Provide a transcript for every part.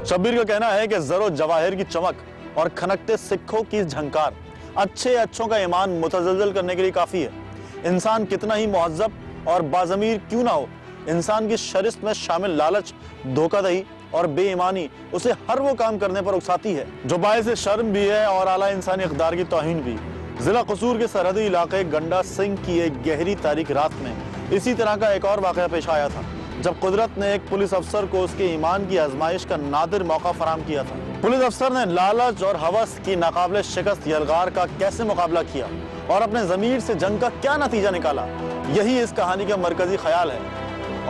शब्बीर का कहना है कि जरो जवाहिर की चमक और खनकते सिक्कों की झंकार अच्छों का ईमान मुतज़ल्ज़ल करने के लिए काफी है। इंसान कितना ही मुहज़्ज़ब और बाज़मीर क्यों ना हो, इंसान की शरिस्त में शामिल लालच, धोखाधड़ी और बेईमानी उसे हर वो काम करने पर उकसाती है जो बायस शर्म भी है और आला इंसानी इक़्तिदार की तौहीन भी। जिला कसूर के सरहदी इलाके गंडा सिंह की एक गहरी तारीख रात में इसी तरह का एक और वाक़या पेश आया था, जब कुदरत ने एक पुलिस अफसर को उसके ईमान की आजमाइश का नादिर मौका फराम किया था। पुलिस अफसर ने लालच और हवस की नाकाबिले शिकस्त यलगार का कैसे मुकाबला किया और अपने ज़मीर से जंग का क्या नतीजा निकाला, यही इस कहानी का मरकजी ख्याल है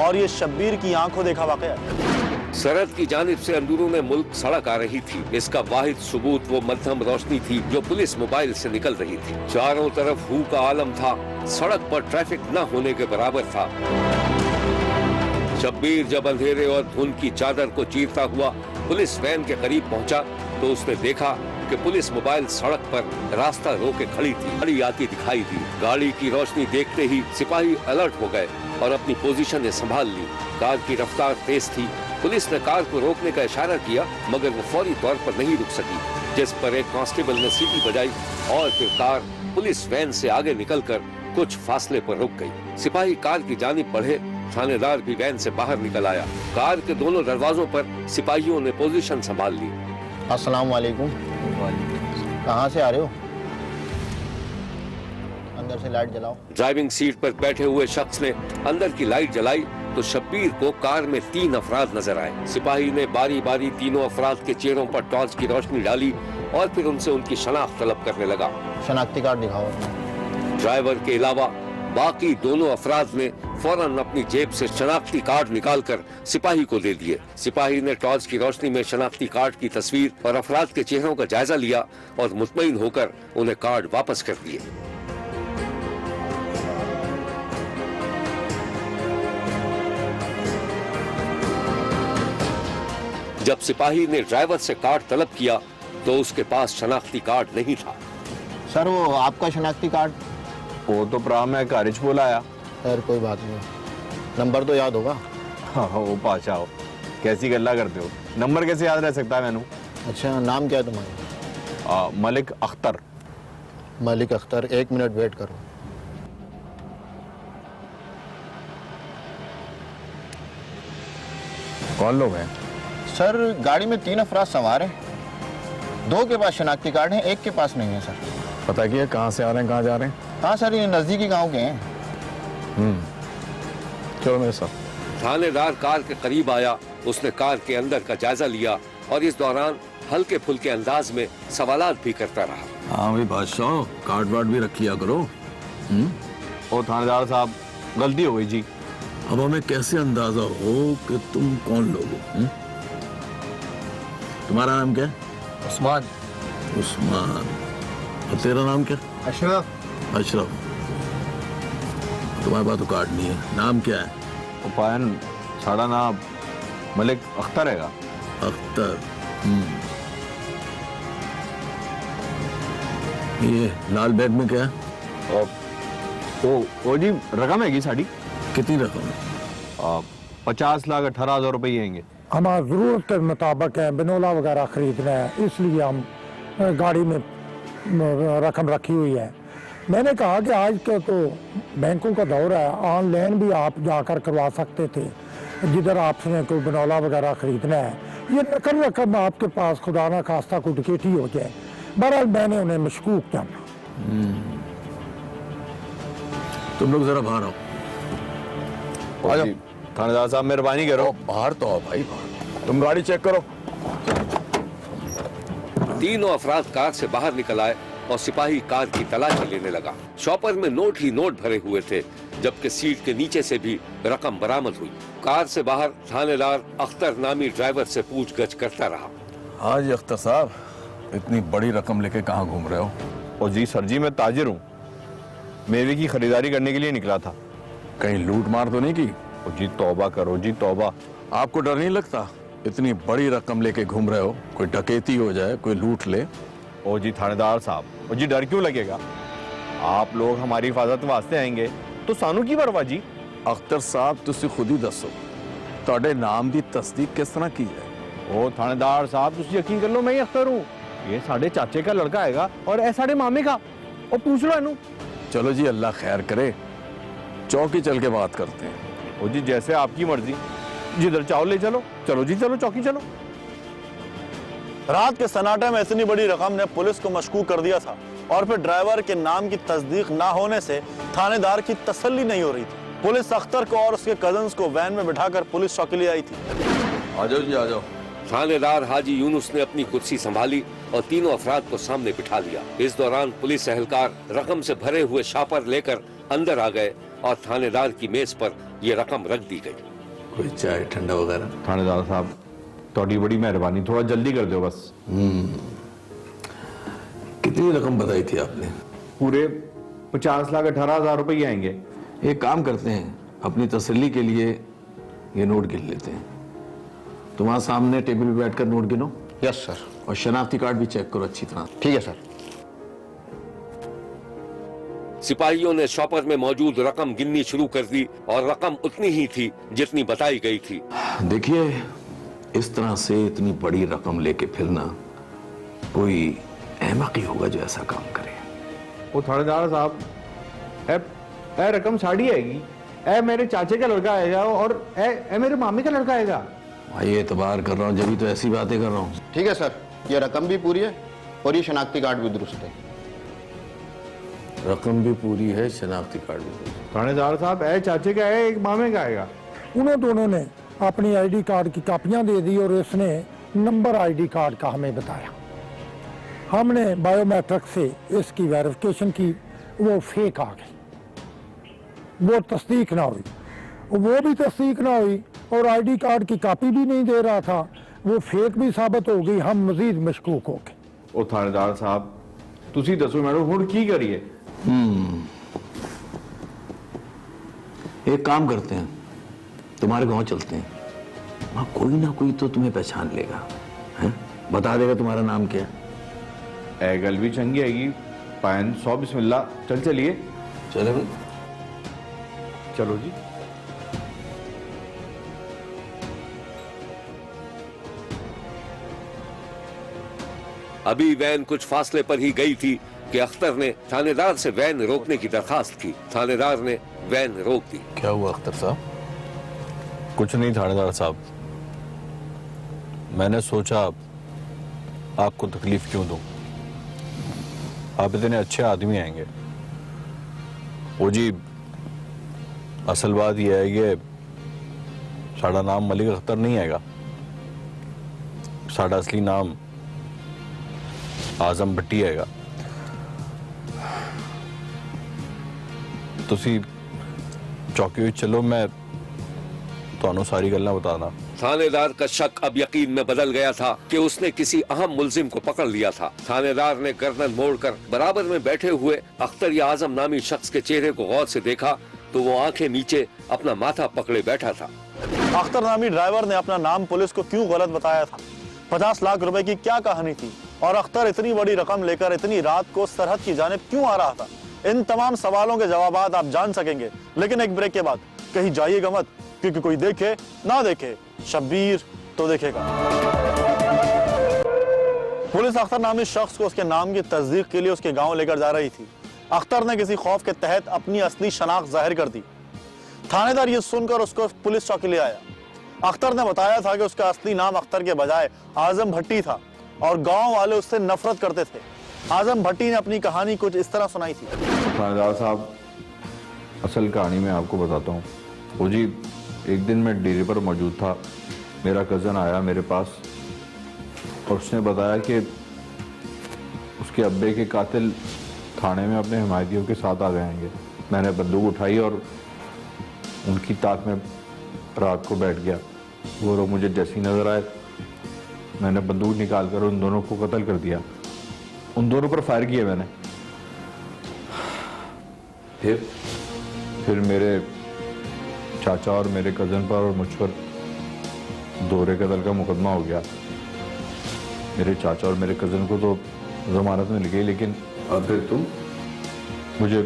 और ये शब्बीर की आंखों देखा वाक़या है। सरहद की जानिब से अंदरूने मुल्क सड़क आ रही थी। इसका वाहिद सबूत वो मध्यम रोशनी थी जो पुलिस मोबाइल से निकल रही थी। चारों तरफ हू का आलम था, सड़क पर ट्रैफिक न होने के बराबर था। शब्बीर जब अंधेरे और धुंध की चादर को चीरता हुआ पुलिस वैन के करीब पहुंचा तो उसने देखा कि पुलिस मोबाइल सड़क पर रास्ता रोके खड़ी थी। गाड़ी आती दिखाई दी। गाड़ी की रोशनी देखते ही सिपाही अलर्ट हो गए और अपनी पोजीशन संभाल ली। कार की रफ्तार तेज थी। पुलिस ने कार को रोकने का इशारा किया मगर वो फौरी तौर पर नहीं रुक सकी, जिस पर एक कांस्टेबल ने सीटी बजाई और फिर कार पुलिस वैन से आगे निकलकर कुछ फासले पर रुक गई। सिपाही कार की जानिब बढ़े, थानेदार भी वैन से बाहर निकल आया। कार के दोनों दरवाजों पर सिपाहियों ने पोजीशन संभाल ली। अस्सलाम वालेकुम। कहाँ से आ रहे हो? अंदर से लाइट जलाओ। ड्राइविंग सीट पर बैठे हुए शख्स ने अंदर की लाइट जलाई तो शब्बीर को कार में 3 अफराद नजर आए। सिपाही ने बारी बारी तीनों अफराद के चेहरों पर टॉर्च की रोशनी डाली और फिर उनसे उनकी शनाख्त तलब करने लगा। शनाख्ती कार्ड दिखाओ। ड्राइवर के अलावा बाकी दोनों अफराद ने फौरन अपनी जेब से शनाख्ती कार्ड निकालकर सिपाही को दे दिए। सिपाही ने टॉर्च की रोशनी में शनाख्ती कार्ड की तस्वीर और अफराद के चेहरों का जायजा लिया और मुतमईन होकर उन्हें कार्ड वापस कर दिए। जब सिपाही ने ड्राइवर से कार्ड तलब किया तो उसके पास शनाख्ती कार्ड नहीं था। सर वो आपका शनाख्ती कार्ड? वो तो भरा मैं घर च बोल आया। सर कोई बात नहीं, नंबर तो याद होगा। हाँ वो पाशाओ कैसी गल्ला करते हो, नंबर कैसे याद रह सकता है मैनू। अच्छा नाम क्या है तुम्हारा? मलिक अख्तर। मलिक अख्तर, 1 मिनट वेट करो। कौन लोग हैं? सर गाड़ी में 3 अफराद सवार हैं। 2 के पास शनाख्ती कार्ड है, 1 के पास नहीं है सर। पता किया कहाँ से आ रहे हैं, कहाँ जा रहे हैं? हाँ सर ये नजदीकी गांव के हैं। चलो मेरे साथ। थानेदार कार के करीब आया। उसने कार के अंदर का जायजा लिया और इस दौरान हल्के फुल्के अंदाज में सवालात भी करता रहा। हाँ भाई बादशाह, कार्ड वार्ड भी रखिया करो। ओ थानेदार साहब गलती हो गई जी। अब हमें कैसे अंदाजा हो कि तुम कौन लोग हो? तुम्हारा नाम क्या है? उस्मान। उस्मान। और तेरा नाम क्या? अशरफ। अशरफ। तुम्हारे पास तो कार्ड नहीं है, नाम क्या है? उपायन साड़ा नाम मलिक अख्तर हैगा। अख्तर। ये लाल बैग में क्या है? ओ जी रकम हैगी साड़ी। कितनी रकम है? 50 लाख 18,000 रुपये आएंगे। हमारा ज़रूरत के मुताबिक है, बिनोला वगैरह खरीदना है, इसलिए हम गाड़ी में रकम रखी हुई है। मैंने कहा कि आज का तो बैंकों का दौर है, ऑनलाइन भी आप जाकर करवा सकते थे जिधर आपने कोई बिनोला वगैरह खरीदना है। ये नकल रकम आपके पास खुदा ना खास्ता कोई डकैती हो जाए। बहरहाल मैंने उन्हें मशकूक जाना। तुम लोग जरा बाहर आओ। थानेदार साहब मेहरबानी करो। बाहर तो आओ भाई, बाहर। तुम गाड़ी चेक करो। तीनों अफराद कार से बाहर निकल आए और सिपाही कार की तलाशी लेने लगा। शॉपर में नोट ही नोट भरे हुए थे, जबकि सीट के नीचे से भी रकम बरामद हुई। कार से बाहर थानेदार अख्तर नामी ड्राइवर से पूछगछ करता रहा। हाँ जी अख्तर साहब, इतनी बड़ी रकम लेके कहाँ घूम रहे हो? और जी सर जी मैं ताजिर हूँ, मेवे की खरीदारी करने के लिए निकला था। कहीं लूट मार तो नहीं की? और जी तौबा करो जी तौबा। आपको डर नहीं लगता? इतनी बड़ी रकम लेके घूम रहे हो, कोई डकैती हो जाए, कोई लूट ले। ओ जी थानेदार साहब, ओ जी डर क्यों लगेगा? आप लोग हमारी हिफाजत वास्ते आएंगे तो सानू की परवाह जी। अख्तर साहब तुसी खुद ही दसो, ਤੁਹਾਡੇ नाम की तस्दीक किस तरह की है? ओ थानेदार साहब तुसी यकीन कर लो मैं ही अख्तर हूँ। ये साढ़े चाचे का लड़का आएगा और ए साढ़े मामे का। और पूछ लो इनू। चलो जी, अल्लाह खैर करे, चौकी चल के बात करते हैं। ओ जी जैसे आपकी मर्जी, जिधर चाहो ले चलो। चलो जी चलो, चौकी चलो। रात के सन्नाटे में इतनी बड़ी रकम ने पुलिस को मशकूक कर दिया था और फिर ड्राइवर के नाम की तस्दीक ना होने से थानेदार की तसल्ली नहीं हो रही थी। पुलिस अख्तर को और उसके कजन्स को वैन में बिठाकर पुलिस चौकी ले आई थी। आ जाओ जी, आ जाओ। थानेदार हाजी यूनुस ने अपनी कुर्सी संभाली और तीनों अफराद को सामने बिठा लिया। इस दौरान पुलिस एहलकार रकम से भरे हुए शापर लेकर अंदर आ गए और थानेदार की मेज पर यह रकम रख दी गई। कोई चाय ठंडा वगैरह? थानेदार साहब थोड़ी बड़ी मेहरबानी, थोड़ा जल्दी कर दो बस। कितनी रकम बताई थी आपने? पूरे 50,18,000 रुपए आएंगे। एक काम करते हैं, अपनी तसल्ली के लिए ये नोट गिन लेते हैं। तुम्हारे सामने टेबल पे बैठकर नोट गिनो। Yes sir. और शनाख्ती कार्ड भी चेक करो अच्छी तरह। ठीक है सर। सिपाहियों ने शॉपर में मौजूद रकम गिननी शुरू कर दी और रकम उतनी ही थी जितनी बताई गई थी। देखिए, इस तरह से इतनी बड़ी रकम लेके फिरना, कोई अहमक ही होगा जो ऐसा काम करे। वो थानेदार साहब ए रकम साड़ी आएगी, ए मेरे चाचे का लड़का आएगा और ए मेरे मामी का लड़का आएगा। भाई एतबार कर रहा हूँ, जब भी तो ऐसी बातें कर रहा हूँ। ठीक है सर, ये रकम भी पूरी है और ये शनाख्ती कार्ड भी दुरुस्त है। रकम भी पूरी है, शनाख्ती कार्ड भी पूरी है। थानेदार साहब ए चाचे का है, एक मामे का आएगा। उन्होंने दोनों ने अपनी आईडी कार्ड की कापियां दे दी और इसने नंबर आईडी कार्ड का हमें बताया। हमने बायोमेट्रिक से इसकी वेरिफिकेशन की, वो फेक आ गई, वो तस्दीक ना हुई, वो भी तस्दीक ना हुई और आईडी कार्ड की कापी भी नहीं दे रहा था, वो फेक भी साबित हो गई। हम मजीद मशकूक हो गए। ओ थानेदार साहब तुसी दसो मैडम हुण की करिए? एक काम करते हैं, तुम्हारे गांव चलते हैं, वहां कोई ना कोई तो तुम्हें पहचान लेगा, हैं? बता देगा तुम्हारा नाम क्या है। ए गल भी चंगी आएगी। पायन 100 बिस्मिल्लाह। चलिए चले भाई, चलो जी। अभी वैन कुछ फासले पर ही गई थी कि अख्तर ने थानेदार से वैन रोकने की दरखास्त की। थानेदार ने वैन रोक दी। क्या हुआ अख्तर साहब? कुछ नहीं थानेदार साहब, मैंने सोचा आपको तकलीफ क्यों दूं। आप इतने अच्छे आदमी आएंगे। वो जी असल बात यह है कि साड़ा नाम मलिक अख्तर नहीं हैगा, साड़ा असली नाम आजम भट्टी हैगा। तुसी चौकी विच चलो, मैं ਤੁਹਾਨੂੰ सारी गल्लां बताना। थानेदार का शक अब यकीन में बदल गया था कि उसने किसी अहम मुलजिम को पकड़ लिया था। थानेदार ने गर्दन मोड़कर बराबर में बैठे हुए अख्तर या आजम नामी शख्स के चेहरे को गौर से देखा तो वो आंखें नीचे अपना माथा पकड़े बैठा था। अख्तर नामी ड्राइवर ने अपना नाम पुलिस को क्यों गलत बताया था? 50 लाख रुपए की क्या कहानी थी? और अख्तर इतनी बड़ी रकम लेकर इतनी रात को सरहद की जानिब क्यों आ रहा था? इन तमाम सवालों के जवाब आप जान सकेंगे, लेकिन एक ब्रेक के बाद। कहीं जाइएगा मत, क्योंकि कोई देखे ना देखे, शब्बीर तो देखेगा। पुलिस अख्तर नामी शख्स को उसके नाम की तस्दीक के लिए उसके गांव लेकर जा रही थी। अख्तर ने किसी खौफ के तहत अपनी असली शनाख्त जाहिर कर दी। थानेदार ये सुनकर उसको पुलिस चौकी ले आया। अख्तर ने बताया था कि उसका असली नाम अख्तर के बजाय आजम भट्टी था और गांव वाले उससे नफरत करते थे। आजम भट्टी ने अपनी कहानी कुछ इस तरह सुनाई थी। थानेदार साहब असल कहानी मैं आपको बताता हूँ। वो जी एक दिन मैं डेरे पर मौजूद था, मेरा कज़न आया मेरे पास और उसने बताया कि उसके अब्बे के कातिल थाने में अपने हिमायतियों के साथ आ जाएंगे। मैंने बंदूक उठाई और उनकी ताक में रात को बैठ गया। वो लोग मुझे जैसी नज़र आए, मैंने बंदूक निकाल कर उन दोनों को कत्ल कर दिया। उन दोनों पर फायर किया मैंने। फिर मेरे चाचा और मेरे कज़न पर और मुझ पर दोहरे कत्ल का मुकदमा हो गया। मेरे चाचा और मेरे कज़न को तो जमानत मिल गई, लेकिन और फिर तुम? मुझे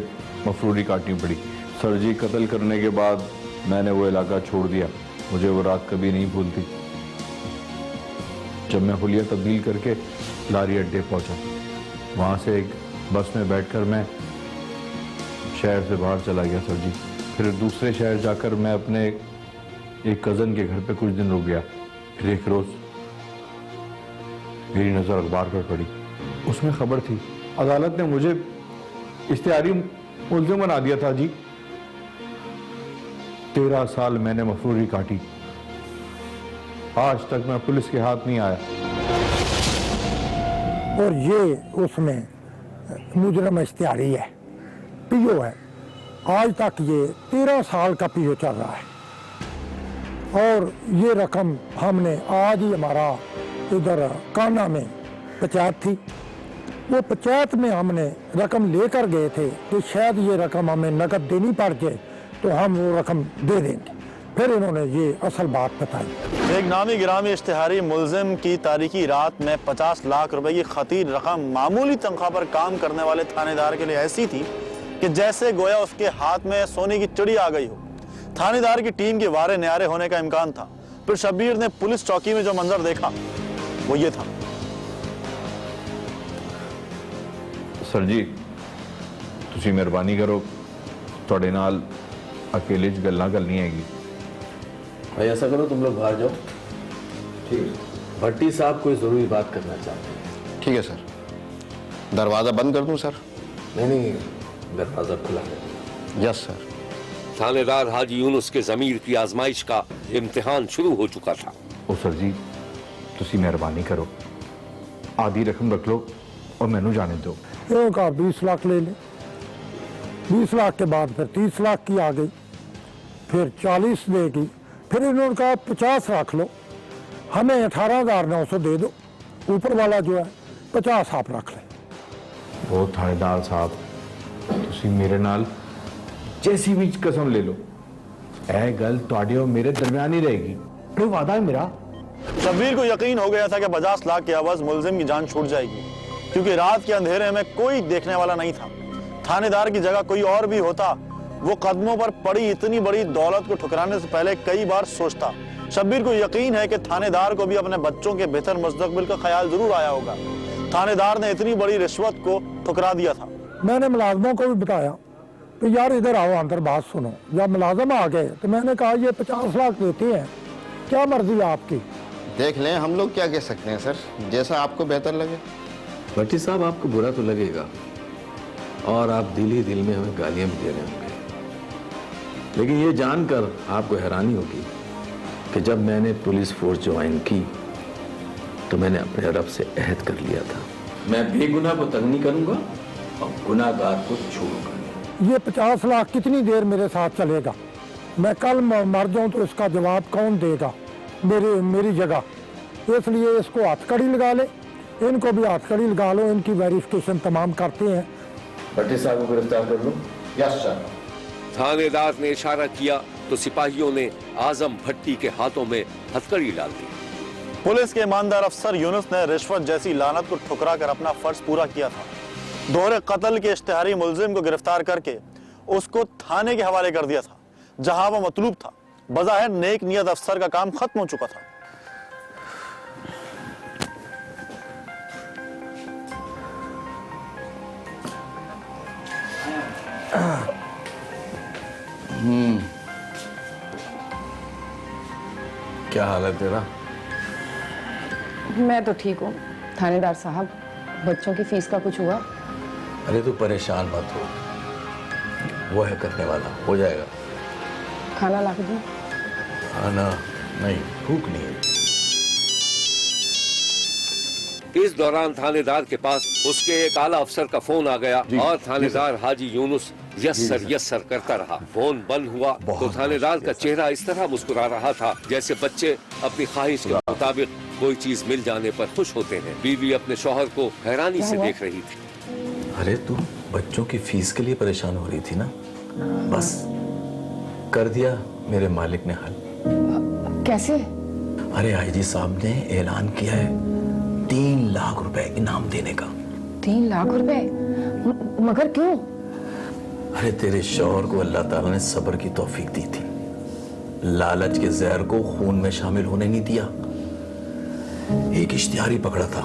मफरूरी काटनी पड़ी। सर जी कत्ल करने के बाद मैंने वो इलाका छोड़ दिया। मुझे वो रात कभी नहीं भूलती। जब मैं हुलिया तब्दील करके लारी अड्डे पहुंचा, वहाँ से एक बस में बैठकर मैं शहर से बाहर चला गया सर जी। फिर दूसरे शहर जाकर मैं अपने एक कज़न के घर पे कुछ दिन रुक गया। फिर एक रोज़ मेरी नज़र अखबार पर पड़ी। उसमें खबर थी अदालत ने मुझे इश्तिहारी मुल्ज़िम बना दिया था जी। 13 साल मैंने मफरूरी काटी, आज तक मैं पुलिस के हाथ नहीं आया। और ये उसमें मुजरम इश्तिहारी है, पीओ है। आज तक ये 13 साल का पीओ चल रहा है। और ये रकम हमने आज ही, हमारा इधर काना में पंचायत थी, वो पंचायत में हमने रकम लेकर गए थे कि शायद ये रकम हमें नकद देनी पड़ जाए तो हम वो रकम दे देंगे। फिर इन्होंने ये असल बात बताई। एक नामी गिरामी इश्तिहारी मुल्जिम की तारीकी रात में 50 लाख रुपए की खतीर रकम मामूली तनख्वाह पर काम करने वाले थानेदार के लिए ऐसी थी कि जैसे गोया उसके हाथ में सोने की चिड़ी आ गई हो। थानेदार की टीम के वारे न्यारे होने का इम्कान था। फिर शब्बीर ने पुलिस चौकी में जो मंजर देखा वो ये था। सर जी, तुसी मेहरबानी करो, तुहाडे नाल अकेले च गल्लां करनी हैगी। भाई ऐसा करो, तुम लोग बाहर जाओ। ठीक। भट्टी साहब कोई जरूरी बात करना चाहते हैं। ठीक है सर। दरवाज़ा बंद कर दूं सर? नहीं, दरवाजा खुला है। Yes sir. थानेदार हाजी यूनुस के जमीर की आजमाइश का इम्तिहान शुरू हो चुका था। ओ सर जी, तुसी मेहरबानी करो, आधी रकम रख लो और मैनू जाने दो। इन्होंने कहा 20 लाख ले ले। 20 लाख के बाद फिर 30 लाख की आ गई, फिर 40 देगी। फिर इन्होंने कहा 50 रख लो, हमें 18,900 दे दो, ऊपर वाला जो है 50 आप रख ले। वो थानेदार साहब, तुसी मेरे नाल जैसी भी कसम ले लो, ऐ गल तुहाडे और मेरे दरमियान ही रहेगी। कोई वादा है मेरा। शब्बीर को यकीन हो गया था कि 50 लाख के अवज़ मुल्जिम की जान छूट जाएगी, क्योंकि रात के अंधेरे में कोई देखने वाला नहीं था। थानेदार की जगह कोई और भी होता, वो कदमों पर पड़ी इतनी बड़ी दौलत को ठुकराने से पहले कई बार सोचता। शब्बीर को यकीन है कि थानेदार को भी अपने बच्चों के बेहतर मुस्तकबिल का ख्याल जरूर आया होगा। थानेदार ने इतनी बड़ी रिश्वत को ठुकरा दिया था। मैंने मुलाजमों को भी बताया तो यार इधर आओ, अंदर बात सुनो। जब मुलाजम आ गए तो मैंने कहा ये 50 लाख देते हैं, क्या मर्जी है आपकी। देख लें, हम लोग क्या कह सकते हैं सर, जैसा आपको बेहतर लगे। भट्टी साहब, आपको बुरा तो लगेगा और आप दिल ही दिल में हमें गालियां भी दे रहे होंगे, लेकिन ये जानकर आपको हैरानी होगी कि जब मैंने पुलिस फोर्स ज्वाइन की तो मैंने अपने रब से अहद कर लिया था, मैं बेगुनाह को तंग नहीं करूंगा और गुनाहगार को छोड़ूंगा। ये 50 लाख कितनी देर मेरे साथ चलेगा? मैं कल मर जाऊं तो इसका जवाब कौन देगा मेरी जगह? इसलिए इसको हथकड़ी लगा ले, इनको भी हथकड़ी लगा लो, इनकी वेरिफिकेशन तमाम करते हैं। भट्टी साहब को गिरफ्तार कर लो। Yes sir. थानेदार ने इशारा किया तो सिपाहियों ने आजम भट्टी के हाथों में हथकड़ी डाल दी। पुलिस के ईमानदार अफसर यूनुस ने रिश्वत जैसी लानत को ठुकरा कर अपना फर्ज पूरा किया था। दोहरे कत्ल के इश्तिहारी मुल्जिम को गिरफ्तार करके उसको थाने के हवाले कर दिया था, जहां वो मतलूब था। बज़ाहिर नेक नियत अफसर का काम खत्म हो चुका था। क्या हाल है तेरा? मैं तो ठीक हूँ थानेदार साहब। बच्चों की फीस का कुछ हुआ? अरे तू परेशान मत हो, वो है करने वाला, हो जाएगा। खाना ला के दूँ? खाना नहीं, भूख नहीं है। इस दौरान थानेदार के पास उसके एक आला अफसर का फोन आ गया और थानेदार हाजी यूनुस यस सर करता रहा। फोन बंद हुआ तो थानेदार का चेहरा इस तरह मुस्कुरा रहा था जैसे बच्चे अपनी ख्वाहिश के मुताबिक कोई चीज मिल जाने पर खुश होते हैं। बीवी अपने शौहर को हैरानी से देख रही थी। अरे तू बच्चों की फीस के लिए परेशान हो रही थी ना, बस कर दिया मेरे मालिक ने हल। कैसे? अरे आईजी साहब ने ऐलान किया है 3 लाख रुपए इनाम देने का। 3 लाख रुपए? मगर क्यों? अरे तेरे शौहर को अल्लाह ताला ने सब्र की तौफीक दी थी, लालच के जहर को खून में शामिल होने नहीं दिया। एक इश्तिहार ही पकड़ा था,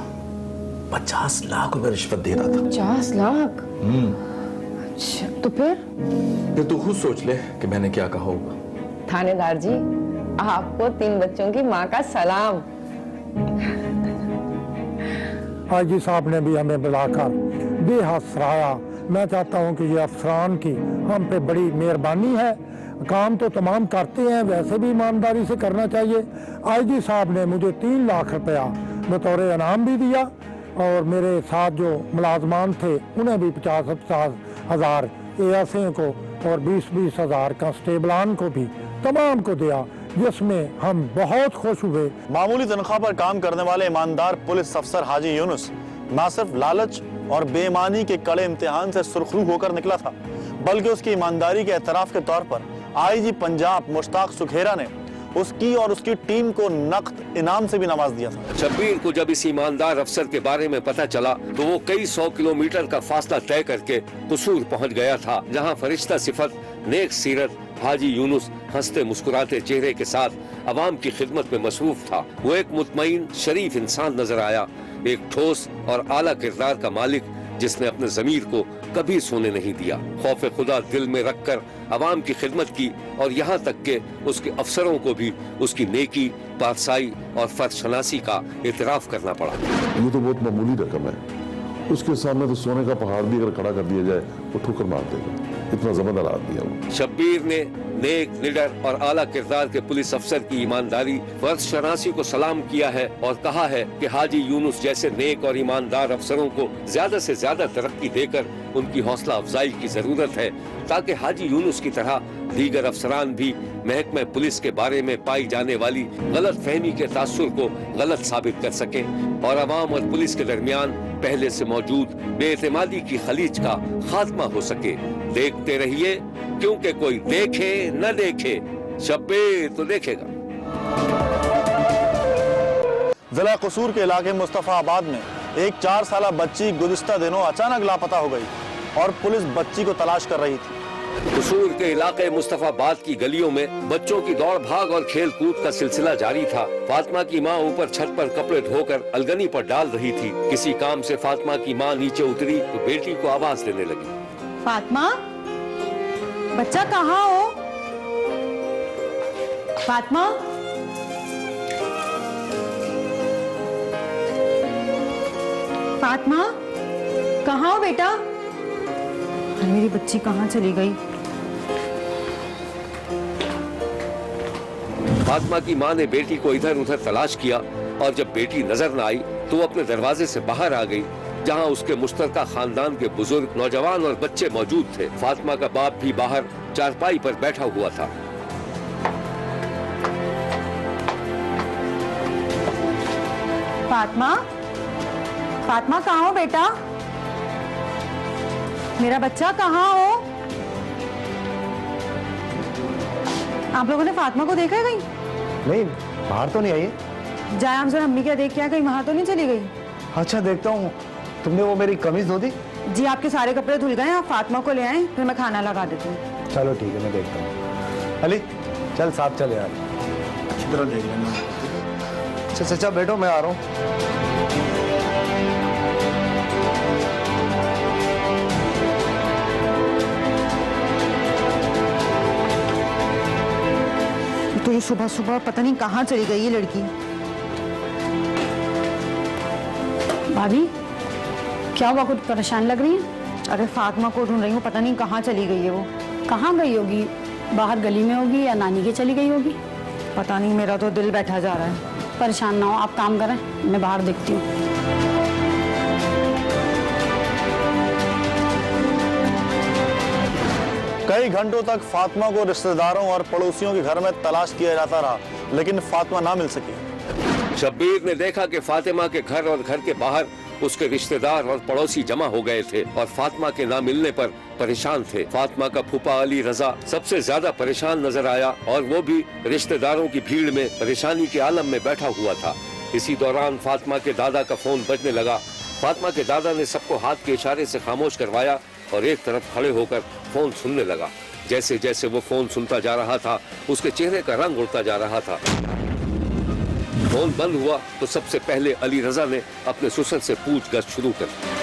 50 लाख रुपए रिश्वत दे रहा था। 50 लाख? अच्छा, तो फिर तू खुद सोच ले कि मैंने क्या कहा होगा। थानेदार जी, आपको 3 बच्चों की माँ का सलाम। आईजी साहब ने भी हमें बुलाकर बेहद सराहा। मैं चाहता हूं कि ये अफसरान की हम पे बड़ी मेहरबानी है। काम तो तमाम करते हैं, वैसे भी ईमानदारी से करना चाहिए। आईजी साहब ने मुझे 3 लाख रुपया बतौर इनाम भी दिया और मेरे साथ जो मुलाजमान थे उन्हें भी 50-50 हज़ार एएसए को और 20-20 हज़ार कांस्टेबलान को भी तमाम को दिया, जिसमें हम बहुत खुश हुए। मामूली तनख्वाह पर काम करने वाले ईमानदार पुलिस अफसर हाजी यूनुस न सिर्फ लालच और बेईमानी के कड़े इम्तिहान से सुरखरू होकर निकला था, बल्कि उसकी ईमानदारी के एतराफ के तौर पर आईजी पंजाब मुश्ताक सुखेरा ने उसकी और उसकी टीम को नकद इनाम से भी नवाज दिया था। शब्बीर को जब इस ईमानदार अफसर के बारे में पता चला तो वो कई 100 किलोमीटर का फासला तय करके कसूर पहुंच गया था, जहां फरिश्ता सिफत नेक सीरत हाजी यूनुस हंसते मुस्कुराते चेहरे के साथ अवाम की खिदमत में मसरूफ था। वो एक मुतमईन शरीफ इंसान नजर आया, एक ठोस और आला किरदार का मालिक जिसने अपने ज़मीर को कभी सोने नहीं दिया। खौफ खुदा दिल में रखकर अवाम की खिदमत की और यहाँ तक के उसके अफसरों को भी उसकी नेकी, पारसाई और फर्शनासी का इतराफ करना पड़ा। ये तो बहुत मामूली रकम है, उसके सामने तो सोने का पहाड़ भी अगर खड़ा कर दिया जाए वो ठोकर मार देगा। इतना जबरदस्त आदमी है वो। शब्बीर ने नेक, निडर और आला किरदार के पुलिस अफसर की ईमानदारी, फर्शनासी को सलाम किया है और कहा है कि हाजी यूनुस जैसे नेक और ईमानदार अफसरों को ज्यादा से ज्यादा तरक्की देकर उनकी हौसला अफजाई की जरूरत है, ताकि हाजी यूनुस की तरह दीगर अफसरान भी महकमे पुलिस के बारे में पाई जाने वाली गलत फहमी के तासुर को गलत साबित कर सके और अवाम और पुलिस के दरमियान पहले से मौजूद बेएतमादी की खलीज का खात्मा हो सके। देखते रहिए, क्योंकि कोई देखे न देखे, शब्बीर तो देखेगा। जिला कसूर के इलाके मुस्तफाबाद में एक 4 साला बच्ची गुज़िश्ता दिनों अचानक लापता हो गई और पुलिस बच्ची को तलाश कर रही थी। कसूर के इलाके मुस्तफाबाद की गलियों में बच्चों की दौड़ भाग और खेल कूद का सिलसिला जारी था। फातिमा की मां ऊपर छत पर कपड़े धोकर अलगनी पर डाल रही थी। किसी काम से फातिमा की मां नीचे उतरी तो बेटी को आवाज देने लगी, फातिमा, बच्चा कहाँ हो? फातिमा, फातिमा, कहाँ हो बेटा? मेरी बच्ची कहाँ चली गई? फातिमा की मां ने बेटी को इधर उधर तलाश किया और जब बेटी नजर न आई तो वो अपने दरवाजे से बाहर आ गई, जहां उसके मुश्तरका खानदान के बुजुर्ग, नौजवान और बच्चे मौजूद थे। फातिमा का बाप भी बाहर चारपाई पर बैठा हुआ था। फातिमा, फातिमा कहाँ हो बेटा? मेरा बच्चा कहाँ हो? आप लोगों ने फातिमा को देखा है कहीं? नहीं, बाहर तो नहीं आई। जाए हम जरा अम्मी क्या देख के आए, कहीं वहां तो नहीं चली गई? अच्छा, देखता हूँ। तुमने वो मेरी कमीज धो दी? जी, आपके सारे कपड़े धुल गए, आप फातिमा को ले आए, फिर मैं खाना लगा देती हूँ। चलो ठीक है, मैं देखता हूँ। अली चल साथ चले यार, अच्छी तरह देख लेना। अच्छा चाचा बैठो, मैं आ रहा हूँ। तो ये सुबह सुबह पता नहीं कहाँ चली गई ये लड़की। भाभी, क्या हुआ? कुछ परेशान लग रही है? अरे फातिमा को ढूंढ रही हूँ, पता नहीं कहाँ चली गई है वो। कहाँ गई होगी? बाहर गली में होगी या नानी के चली गई होगी? पता नहीं, मेरा तो दिल बैठा जा रहा है। परेशान ना हो, आप काम करें, मैं बाहर देखती हूँ। कई घंटों तक फातिमा को रिश्तेदारों और पड़ोसियों के घर में तलाश किया जाता रहा, लेकिन फातिमा ना मिल सकी। शब्बीर ने देखा कि फातिमा के घर और घर के बाहर उसके रिश्तेदार और पड़ोसी जमा हो गए थे और फातिमा के ना मिलने पर परेशान थे। फातिमा का फूफा अली रजा सबसे ज्यादा परेशान नजर आया और वो भी रिश्तेदारों की भीड़ में परेशानी के आलम में बैठा हुआ था। इसी दौरान फातिमा के दादा का फोन बजने लगा। फातिमा के दादा ने सबको हाथ के इशारे से खामोश करवाया और एक तरफ खड़े होकर फोन सुनने लगा। जैसे जैसे वो फोन सुनता जा रहा था, उसके चेहरे का रंग उड़ता जा रहा था। फोन बंद हुआ तो सबसे पहले अली रजा ने अपने ससुर से पूछगछ शुरू कर दी।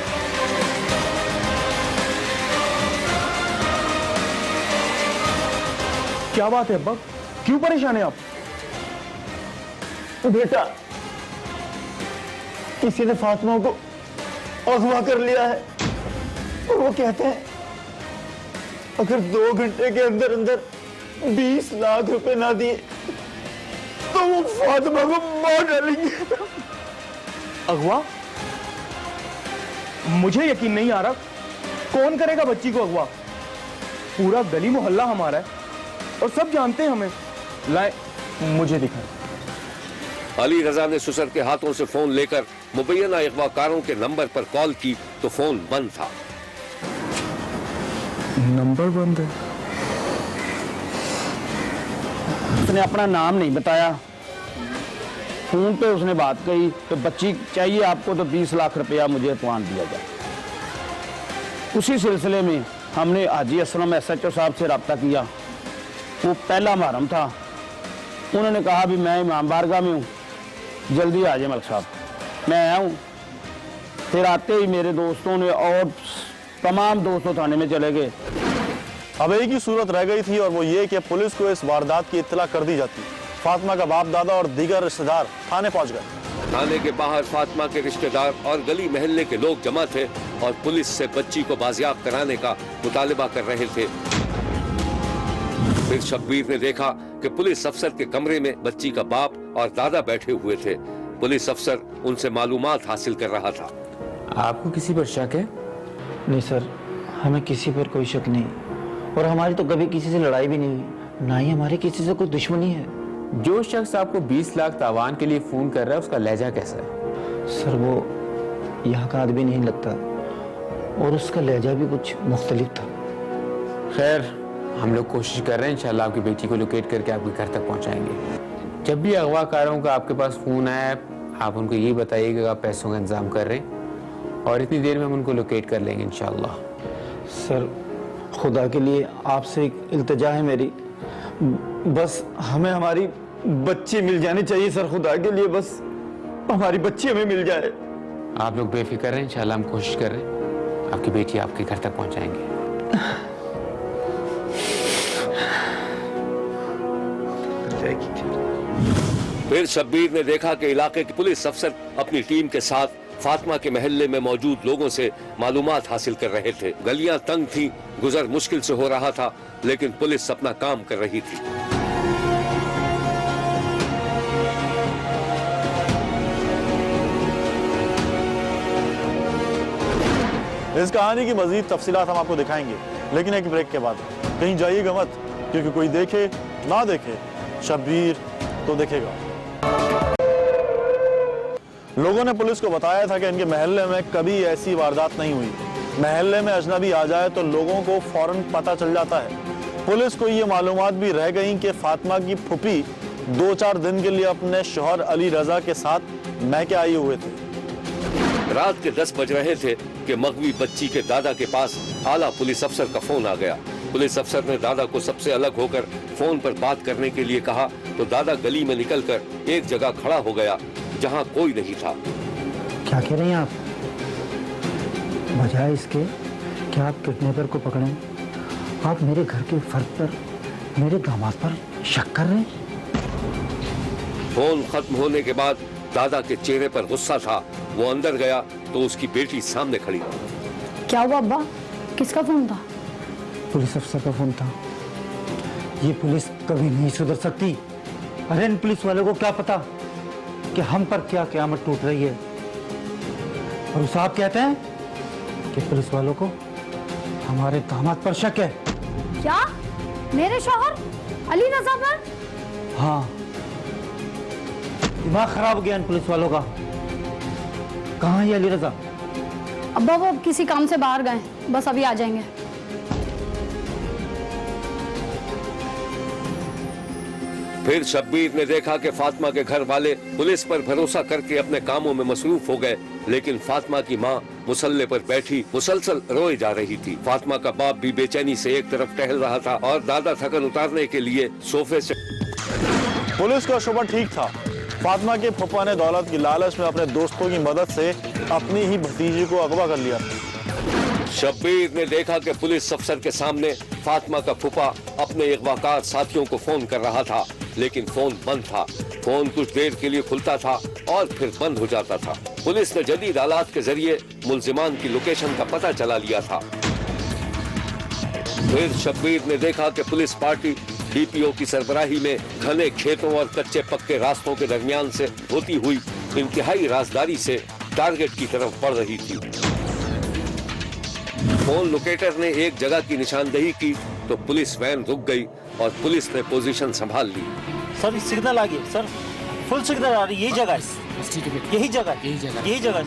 क्या बात है अब्बा, क्यों परेशान है आप? बेटा, किसी ने फातिमा को अगवा कर लिया है और वो कहते हैं अगर 2 घंटे के अंदर अंदर 20 लाख रुपए ना दिए तो वो फातिमा को मार डालेंगे। अगवा? मुझे यकीन नहीं आ रहा, कौन करेगा बच्ची को अगवा? पूरा गली मोहल्ला हमारा है और सब जानते हैं हमें। लाए, मुझे दिखाएं। अली रजा ने ससुर के हाथों से फोन लेकर मुबैना अगवाकारों के नंबर पर कॉल की तो फोन बंद था। नंबर बंद है। उसने अपना नाम नहीं बताया, फोन पे उसने बात कही तो बच्ची चाहिए आपको तो 20 लाख रुपया मुझे एतवान दिया जाए। उसी सिलसिले में हमने हाजी असलम SHO साहब से रब्ता किया। वो पहला मुहर्रम था, उन्होंने कहा भी मैं इमाम बारगाह में हूँ, जल्दी आ जाए मलिक साहब। मैं आया हूँ, फिर आते ही मेरे दोस्तों ने और तमाम दोस्तों थाने में चले गए। अब एक ही सूरत रह गई थी और वो ये कि पुलिस को इस वारदात की इत्तला कर दी जाती। फातिमा का बाप दादा और दीगर रिश्तेदार थाने पहुंच गए। थाने के बाहर फातिमा के रिश्तेदार और गली मोहल्ले के लोग जमा थे और पुलिस से बच्ची को बाजियाब कराने का मुतालिबा कर रहे थे। फिर शब्बीर ने देखा कि पुलिस अफसर के कमरे में बच्ची का बाप और दादा बैठे हुए थे। पुलिस अफसर उनसे मालूमात हासिल कर रहा था। आपको किसी पर शक है? नहीं सर, हमें किसी पर कोई शक नहीं और हमारी तो कभी किसी से लड़ाई भी नहीं हुई, ना ही हमारी किसी से कोई दुश्मनी है। जो शख्स आपको 20 लाख तावान के लिए फोन कर रहा है उसका लहजा कैसा है? सर वो यहाँ का आदमी नहीं लगता और उसका लहजा भी कुछ मुख्तलिफ था। खैर, हम लोग कोशिश कर रहे हैं, इंशाल्लाह आपकी बेटी को लोकेट करके आपके घर तक पहुंचाएंगे। जब भी अगवाकारों का आपके पास फोन आया आप उनको ये बताइएगा कि आप पैसों का इंतजाम कर रहे हैं और इतनी देर में हम उनको लोकेट कर लेंगे इंशाल्लाह। सर खुदा के लिए आपसे एक इल्तिजा है मेरी, बस हमें हमारी बच्ची मिल जानी चाहिए सर, खुदा के लिए बस हमारी बच्ची हमें मिल जाए। आप लोग बेफिक्र रहें, इंशाल्लाह हम कोशिश कर रहे हैं, आपकी बेटी आपके घर तक पहुंचाएंगे। फिर शब्बीर ने देखा कि इलाके के पुलिस अफसर अपनी टीम के साथ फातिमा के महल्ले में मौजूद लोगों से मालूमात हासिल कर रहे थे। गलियां तंग थीं, गुजर मुश्किल से हो रहा था, लेकिन पुलिस अपना काम कर रही थी। इस कहानी की मजीद तफसीलात हम आपको दिखाएंगे, लेकिन एक ब्रेक के बाद। कहीं जाइएगा मत, क्योंकि कोई देखे ना देखे, शब्बीर तो देखेगा। लोगों ने पुलिस को बताया था कि इनके महल्ले में कभी ऐसी वारदात नहीं हुई। महल्ले में अजनबी आ जाए तो लोगों को फौरन पता चल जाता है। पुलिस को ये मालूमात भी रह गई कि फातिमा की फूफी 2-4 दिन के लिए अपने शौहर अली रजा के साथ मैके आए हुए थे। रात के 10 बज रहे थे कि मगवी बच्ची के दादा के पास आला पुलिस अफसर का फोन आ गया। पुलिस अफसर ने दादा को सबसे अलग होकर फोन पर बात करने के लिए कहा तो दादा गली में निकलकर एक जगह खड़ा हो गया जहां कोई नहीं था। क्या कह रहे हैं आप? बजाय इसके कि आप किडनैपर को पकड़ें, आप मेरे घर के फर्द पर, मेरे दामाद पर शक कर रहे हैं। फोन खत्म होने के बाद दादा के चेहरे पर गुस्सा था। वो अंदर गया तो उसकी बेटी सामने खड़ी। क्या हुआ अब्बा, किसका फोन था? पुलिस अफसर का फोन था। ये पुलिस कभी नहीं सुधर सकती। अरे इन पुलिस वालों को क्या पता कि हम पर क्या क़यामत टूट रही है। और साहब कहते हैं कि पुलिस वालों को हमारे दामाद पर शक है। क्या? मेरे शौहर अली रजा पर? हाँ, दिमाग खराब हो गया इन पुलिस वालों का। कहाँ है अली रजा? अब्बा वो किसी काम से बाहर गए, बस अभी आ जाएंगे। फिर शब्बीर ने देखा कि फातिमा के घर वाले पुलिस पर भरोसा करके अपने कामों में मसरूफ हो गए, लेकिन फातिमा की माँ मुसल्ले पर बैठी मुसलसल रोए जा रही थी। फातिमा का बाप भी बेचैनी से एक तरफ टहल रहा था और दादा थकन उतारने के लिए सोफे से। पुलिस का शुबा ठीक था। फातिमा के फूफा ने दौलत की लालच में अपने दोस्तों की मदद से अपनी ही भतीजी को अगवा कर लिया। शब्बीर ने देखा कि पुलिस अफसर के सामने फातिमा का फूफा अपने अगवाकार साथियों को फोन कर रहा था, लेकिन फोन बंद था। फोन कुछ देर के लिए खुलता था और फिर बंद हो जाता था। पुलिस ने जदीद आलात के जरिए मुल्जिमान की लोकेशन का पता चला लिया था। फिर शब्बीर ने देखा कि पुलिस पार्टी डीपीओ की सरबराही में घने खेतों और कच्चे पक्के रास्तों के दरमियान से होती हुई इंतहाई राजदारी से टारगेट की तरफ बढ़ रही थी। फोन लोकेटर ने एक जगह की निशानदेही की तो पुलिस वैन रुक गई और पुलिस ने पोजीशन संभाल ली। सर सिग्नल आ गया सर, फुल सिग्नल आ रही, यही जगह है, यही जगह।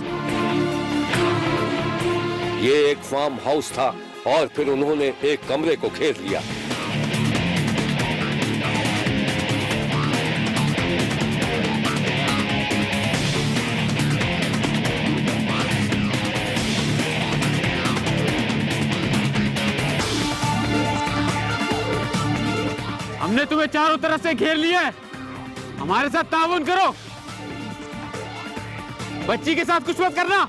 ये एक फार्म हाउस था और फिर उन्होंने एक कमरे को घेर लिया। हमने तुम्हें चारों तरफ से घेर लिया है, हमारे साथ ताउन करो। बच्ची के साथ कुछ मत करना,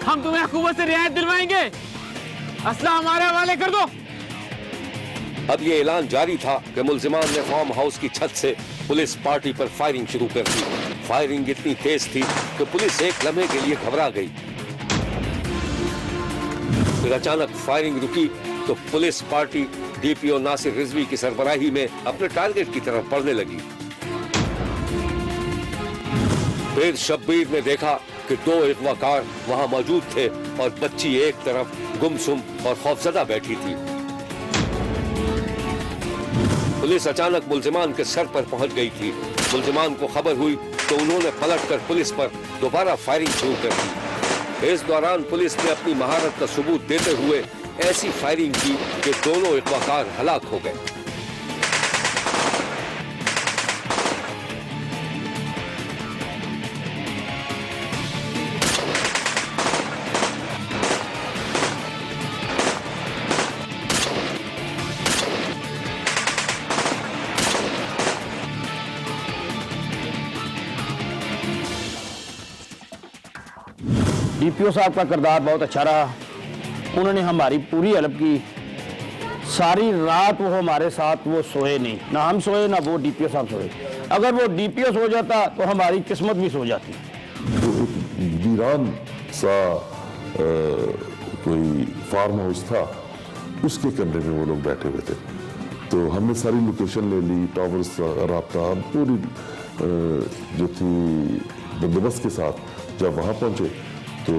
हम तुम्हें हुकूमत से रियायत दिलवाएंगे। असला हमारे हवाले कर दो। अब ये ऐलान जारी था कि मुल्जिमान ने फार्म हाउस की छत से पुलिस पार्टी पर फायरिंग शुरू कर दी। फायरिंग इतनी तेज थी कि पुलिस एक लम्हे के लिए घबरा गई। फिर अचानक फायरिंग रुकी तो police party DPO Nasir Rizvi की सरबराही में अपने टारगेट की तरफ बढ़ने लगी। फिर शब्बीर ने देखा कि दो अगवाकार वहां मौजूद थे और बच्ची एक तरफ गुमसुम और खौफजदा बैठी थी। पुलिस अचानक मुल्जिमान के सर पर पहुंच गई थी। मुल्जिमान को खबर हुई तो उन्होंने पलटकर पुलिस पर दोबारा फायरिंग शुरू कर दी। इस दौरान पुलिस ने अपनी महारत का सबूत देते हुए ऐसी फायरिंग की कि दोनों अगवाकार हलाक हो गए। डीपीओ साहब का किरदार बहुत अच्छा रहा। उन्होंने हमारी पूरी हेल्प की। सारी रात वो हमारे साथ वो सोए नहीं, ना हम सोए ना वो डीपीओ साहब सोए। अगर वो डीपीओ सो जाता तो हमारी किस्मत भी सो जाती। तो एक वीरान सा कोई फार्म हाउस था, उसके कमरे में वो लोग बैठे हुए थे। तो हमने सारी लोकेशन ले ली, टावर्स राब्ता पूरी जो थी बंदोबस्त के साथ। जब वहाँ पहुँचे तो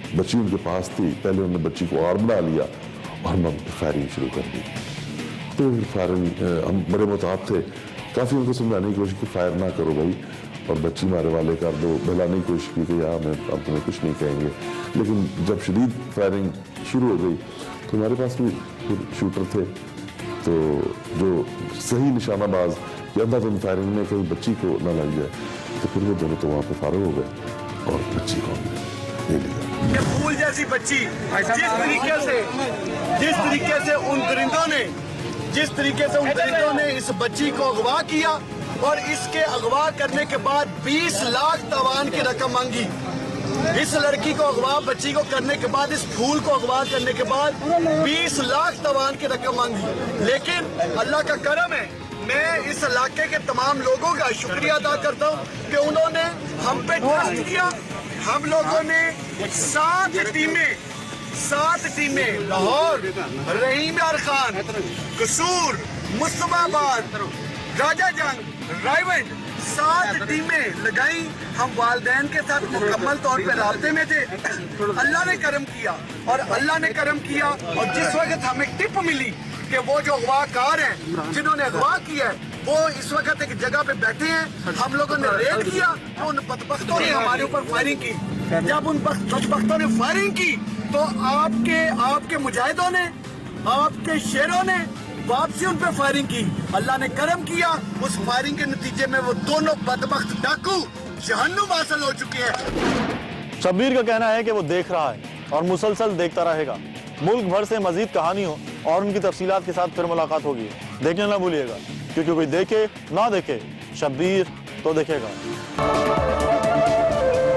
बच्ची उनके पास थी। पहले उन्होंने बच्ची को आर बना लिया और हम फायरिंग शुरू कर दी। तो फायरिंग हम बड़े मुताब थे, काफ़ी उनको समझाने की कोशिश की फायर ना करो भाई, और बच्ची मारे वाले कर दो, बहलाने की कोशिश की कि यार मैं अब तुम्हें कुछ नहीं कहेंगे। लेकिन जब शदीद फायरिंग शुरू हो गई तो हमारे पास भी शूटर थे, तो जो सही निशानाबाज या अंधाधुंध फायरिंग में कहीं बच्ची को ना लग जाए, तो फिर वो दोनों तो वहाँ पे फारग हो गए और बच्ची को ले लिया। ये फूल जैसी बच्ची जिस तरीके से उन दरिंदों ने इस बच्ची को अगवा किया और इसके अगवा करने के बाद 20 लाख तवान की रकम मांगी। इस लड़की को अगवा, बच्ची को करने के बाद, इस फूल को अगवा करने के बाद 20 लाख तवान की रकम मांगी। लेकिन अल्लाह का करम है, मैं इस इलाके के तमाम लोगों का शुक्रिया अदा करता हूँ कि उन्होंने हम पे ट्रस्ट किया। हम लोगों ने 7 टीमें लाहौर, रहीम यार खान, कसूर, मुस्तफाबाद, राजा जंग, रायवंड 7 टीमें लगाई। हम वालदैन के साथ मुकम्मल तौर पे राब्ते में थे। अल्लाह ने करम किया और जिस वक्त हमें टिप मिली कि वो जो अगवाकार हैं जिन्होंने अगवा किया है वो इस वक्त एक जगह पे बैठे हैं, हम लोगों ने रेड किया तो उन बदबख्तों ने हमारे ऊपर फायरिंग की। जब उन बदबख्तों ने फायरिंग की तो आपके मुजाहिदों ने, आपके शेरों ने वापसी उन पे फायरिंग की। अल्लाह ने करम किया, उस फायरिंग के नतीजे में वो दोनों बदबख्त डाकू जहन्नुम हासिल हो चुके हैं। शब्बीर का कहना है कि वो देख रहा है और मुसलसल देखता रहेगा। मुल्क भर से मजीद कहानियों और उनकी तफसीलात के साथ फिर मुलाकात होगी। देखना ना भूलिएगा, क्योंकि कोई देखे ना देखे शब्बीर तो देखेगा।